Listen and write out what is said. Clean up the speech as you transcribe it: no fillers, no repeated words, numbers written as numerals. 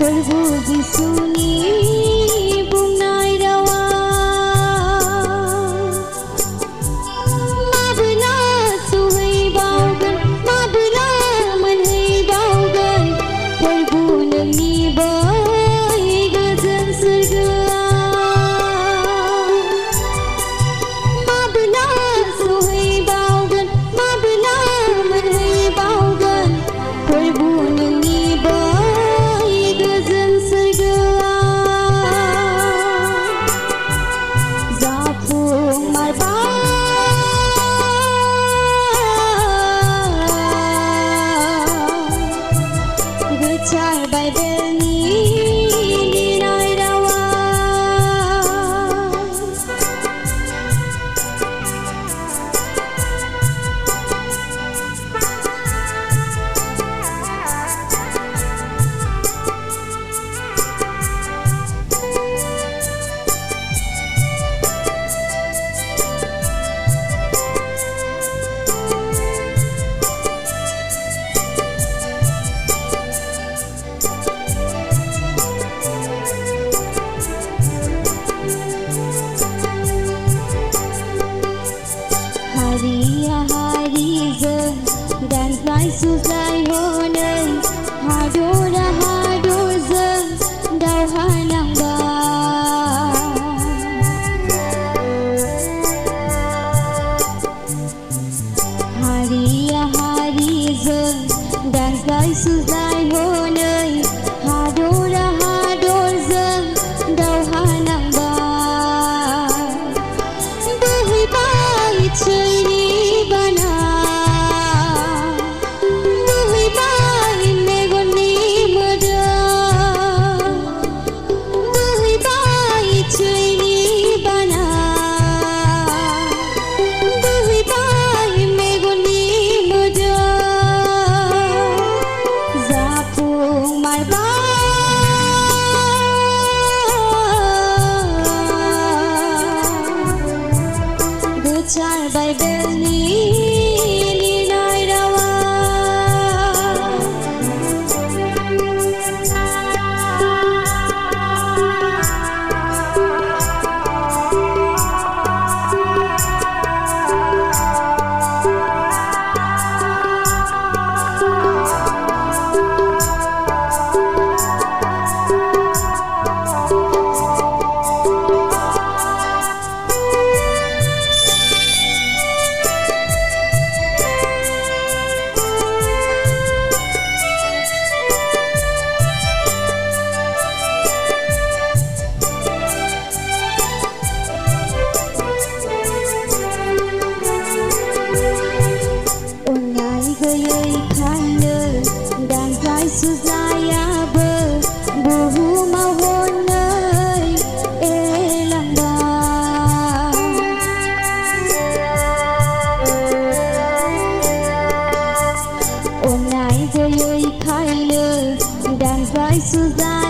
Terpuji sunyi bungai rawa, mabla suhai baugan, mabla menhai baugan, terbunuh ni bayi gazan surga. Mabla suhai baugan, mabla menhai baugan, terbunuh ni bayi dan fly susai honai hadora hadoza dau hanang ba hari dan fly susai honai hadora hadoza dau hanang ba behi bai chini bana Char by Belni Ninai Rawa dan fly susaya buhu mahonai elang ba onai goyoi khaile dan fly susaya